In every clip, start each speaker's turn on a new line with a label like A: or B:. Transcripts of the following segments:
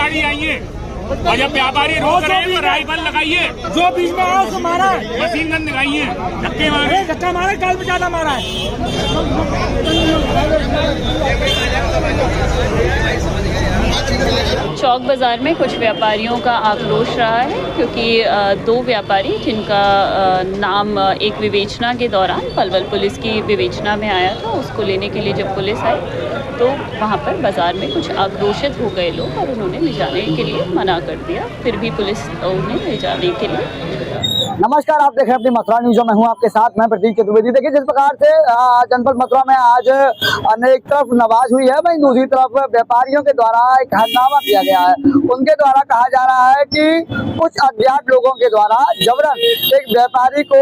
A: व्यापारी आइए, और जब व्यापारी रोक रहे हैं तो राइफल लगाइए,
B: जो बीच में आया उसको मारा है,
A: मशीन गन लगाइए, धक्के मारे,
B: धक्का मारा, गाल पे ज्यादा मारा है।
C: चौक बाजार में कुछ व्यापारियों का आक्रोश रहा है क्योंकि दो व्यापारी जिनका नाम एक विवेचना के दौरान पलवल पुलिस की विवेचना में आया था, उसको लेने के लिए जब पुलिस आई तो वहाँ पर बाज़ार में कुछ आक्रोशित हो गए लोग और उन्होंने ले जाने के लिए मना कर दिया। फिर भी पुलिस उन्हें ले जाने के लिए।
D: नमस्कार, आप देख रहे हैं अपनी मथुरा न्यूज़। मैं हूं आपके साथ, मैं प्रतीक चतुर्वेदी। देखिए, जिस प्रकार से जनपद मथुरा में आज एक तरफ नमाज हुई है, वहीं दूसरी तरफ व्यापारियों के द्वारा एक हंगामा किया गया है। उनके द्वारा कहा जा रहा है कि कुछ अज्ञात लोगों के द्वारा जबरन एक व्यापारी को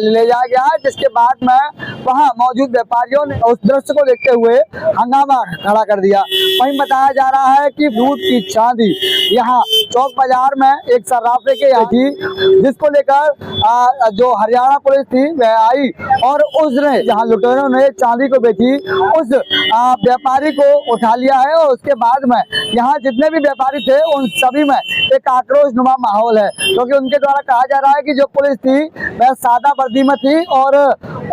D: ले जाया गया है, जिसके बाद में वहां मौजूद व्यापारियों ने उस दृश्य को देखते हुए हंगामा खड़ा कर दिया। वहीं बताया जा रहा है कि दूध की चांदी यहाँ चौक बाजार में एक सर्राफे के यहाँ थी, जिसको लेकर जो हरियाणा पुलिस थी वह आई और उसने जहाँ लुटेरों ने चांदी को बेची, उस व्यापारी को उठा लिया है। और उसके बाद में यहाँ जितने भी व्यापारी थे उन सभी में एक आक्रोशनुमा माहौल है, क्योंकि उनके द्वारा कहा जा रहा है कि जो पुलिस थी वह सादा वर्दी में थी और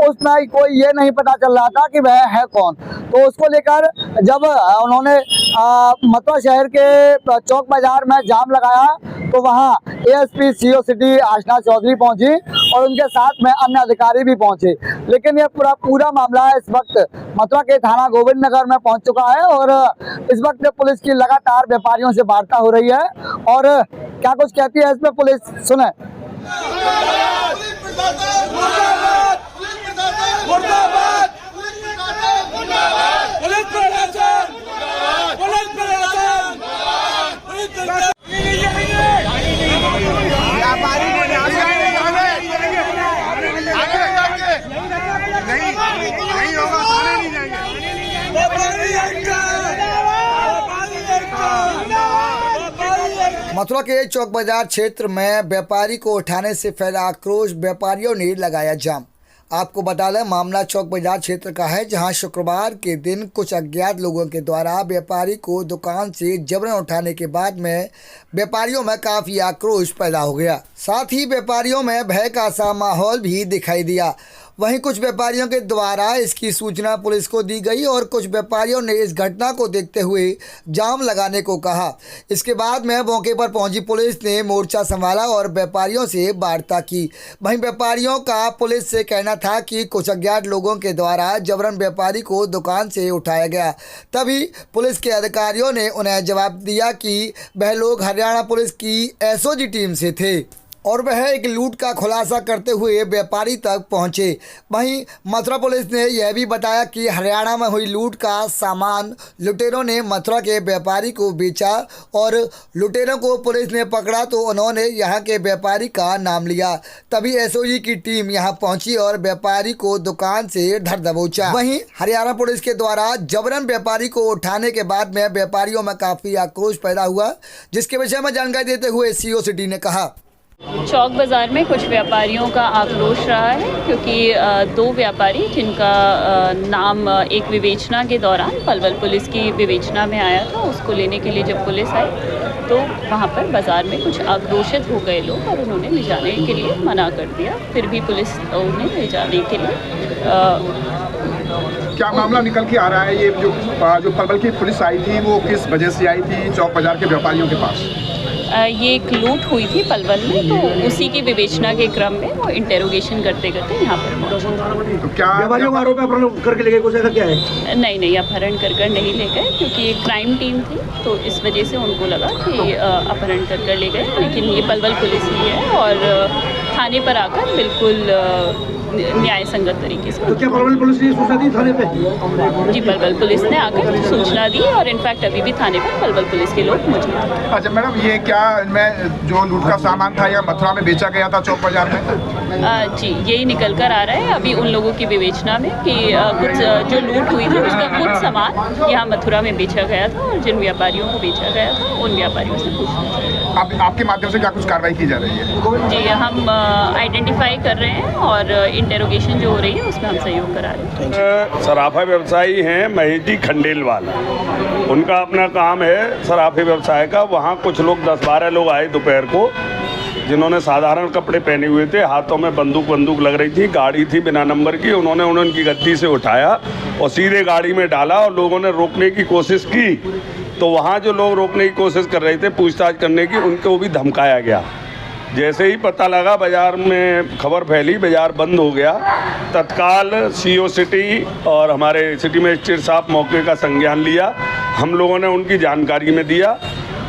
D: उसमें कोई ये नहीं पता चल रहा था कि वह है कौन। तो उसको लेकर जब उन्होंने मथुरा शहर के चौक बाजार में जाम लगाया तो वहाँ एएसपी सीओ सिटी आशना चौधरी पहुंची और उनके साथ में अन्य अधिकारी भी पहुंचे। लेकिन ये पूरा मामला इस वक्त मथुरा के थाना गोविंद नगर में पहुंच चुका है और इस वक्त पुलिस की लगातार व्यापारियों से वार्ता हो रही है। और क्या कुछ कहती है इसमें पुलिस, सुने। मथुरा के चौक बाजार क्षेत्र में व्यापारी को उठाने से फैला आक्रोश, व्यापारियों ने लगाया जाम। आपको बता दें, मामला चौक बाजार क्षेत्र का है, जहां शुक्रवार के दिन कुछ अज्ञात लोगों के द्वारा व्यापारी को दुकान से जबरन उठाने के बाद में व्यापारियों में काफ़ी आक्रोश पैदा हो गया। साथ ही व्यापारियों में भय का सा माहौल भी दिखाई दिया। वहीं कुछ व्यापारियों के द्वारा इसकी सूचना पुलिस को दी गई और कुछ व्यापारियों ने इस घटना को देखते हुए जाम लगाने को कहा। इसके बाद में मौके पर पहुंची पुलिस ने मोर्चा संभाला और व्यापारियों से वार्ता की। वहीं व्यापारियों का पुलिस से कहना था कि कुछ अज्ञात लोगों के द्वारा जबरन व्यापारी को दुकान से उठाया गया। तभी पुलिस के अधिकारियों ने उन्हें जवाब दिया कि वह लोग हरियाणा पुलिस की एसओजी टीम से थे और वह एक लूट का खुलासा करते हुए व्यापारी तक पहुंचे। वहीं मथुरा पुलिस ने यह भी बताया कि हरियाणा में हुई लूट का सामान लुटेरों ने मथुरा के व्यापारी को बेचा और लुटेरों को पुलिस ने पकड़ा तो उन्होंने यहां के व्यापारी का नाम लिया। तभी एसओजी की टीम यहां पहुंची और व्यापारी को दुकान से धर दबोचा। वहीं हरियाणा पुलिस के द्वारा जबरन व्यापारी को उठाने के बाद में व्यापारियों में काफ़ी आक्रोश पैदा हुआ, जिसके विषय में जानकारी देते हुए सीओ सिटी ने कहा।
C: चौक बाज़ार में कुछ व्यापारियों का आक्रोश रहा है क्योंकि दो व्यापारी जिनका नाम एक विवेचना के दौरान पलवल पुलिस की विवेचना में आया था, उसको लेने के लिए जब पुलिस आई तो वहाँ पर बाज़ार में कुछ आक्रोशित हो गए लोग और उन्होंने ले जाने के लिए मना कर दिया। फिर भी पुलिस उन्हें ले जाने के लिए
E: क्या मामला निकल के आ रहा है? ये जो पलवल की पुलिस आई थी वो किस वजह से आई थी चौक बाजार के व्यापारियों के पास?
C: ये एक लूट हुई थी पलवल में, तो उसी की विवेचना के क्रम में वो इंटेरोगेशन करते करते यहाँ पर पहुँचे।
E: तो क्या
B: व्यापारियों को आरोप अपहरण करके ले गए, कुछ ऐसा क्या है?
C: नहीं, अपहरण कर नहीं ले गए क्योंकि एक क्राइम टीम थी, तो इस वजह से उनको लगा कि अपहरण कर ले गए। लेकिन ये पलवल पुलिस ही है और थाने पर आकर बिल्कुल न्याय संगत तरीके से।
B: तो क्या पलवल पुलिस ने सूचना दी थाने पे?
C: जी, पलवल पुलिस ने आकर सूचना दी और इनफैक्ट अभी भी थाने पर पलवल पुलिस के लोग मौजूद हैं।
E: अच्छा मैडम, ये क्या इनमें जो लूट का सामान था या मथुरा में बेचा गया था चौक बाजार में?
C: जी, यही निकल कर आ रहा है अभी उन लोगों की विवेचना में कि कुछ जो लूट हुई थी उसका कुछ सामान यहाँ मथुरा में बेचा गया था और जिन व्यापारियों को बेचा गया था उन व्यापारियों से पूछना।
E: आपके माध्यम से क्या कुछ कार्रवाई की जा रही है?
C: जी, हम आइडेंटिफाई कर रहे हैं और इंटेरोगेशन जो हो रही है उसमें हम सहयोग करा रहे हैं।
F: सराफा व्यवसायी हैं महेश जी खंडेलवाल, उनका अपना काम है सराफे व्यवसाय का। वहाँ कुछ लोग 10-12 लोग आए दोपहर को, जिन्होंने साधारण कपड़े पहने हुए थे, हाथों में बंदूक लग रही थी, गाड़ी थी बिना नंबर की। उन्होंने उनकी गद्दी से उठाया और सीधे गाड़ी में डाला और लोगों ने रोकने की कोशिश की। तो वहाँ जो लोग रोकने की कोशिश कर रहे थे पूछताछ करने की, उनको भी धमकाया गया। जैसे ही पता लगा, बाज़ार में खबर फैली, बाज़ार बंद हो गया। तत्काल CO सिटी और हमारे सिटी मजिस्ट्रेट साहब मौके का संज्ञान लिया। हम लोगों ने उनकी जानकारी में दिया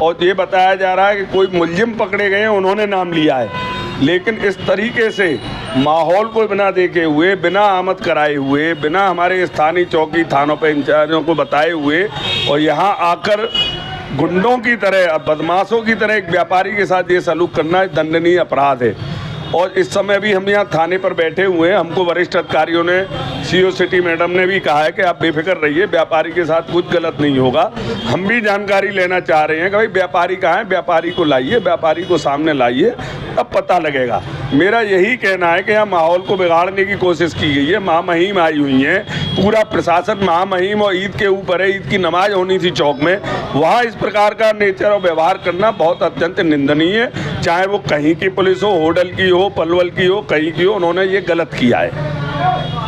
F: और ये बताया जा रहा है कि कोई मुलजिम पकड़े गए हैं, उन्होंने नाम लिया है। लेकिन इस तरीके से माहौल को बिना देखे हुए, बिना आमद कराए हुए, बिना हमारे स्थानीय चौकी थानों पर इंचार्जों को बताए हुए और यहाँ आकर गुंडों की तरह, बदमाशों की तरह एक व्यापारी के साथ ये सलूक करना दंडनीय अपराध है। और इस समय भी हम यहाँ थाने पर बैठे हुए हैं। हमको वरिष्ठ अधिकारियों ने, CO सिटी मैडम ने भी कहा है कि आप बेफिक्र रहिए, व्यापारी के साथ कुछ गलत नहीं होगा। हम भी जानकारी लेना चाह रहे हैं कि भाई व्यापारी कहाँ है, व्यापारी को लाइए, व्यापारी को सामने लाइए, तब पता लगेगा। मेरा यही कहना है कि यहाँ माहौल को बिगाड़ने की कोशिश की गई है। महामहिम आई हुई है, पूरा प्रशासन महामहिम और ईद के ऊपर है। ईद की नमाज होनी थी चौक में, वहाँ इस प्रकार का नेचर और व्यवहार करना बहुत अत्यंत निंदनीय है। चाहे वो कहीं की पुलिस हो, होडल की हो, पलवल की हो, कहीं की हो, उन्होंने ये गलत किया है।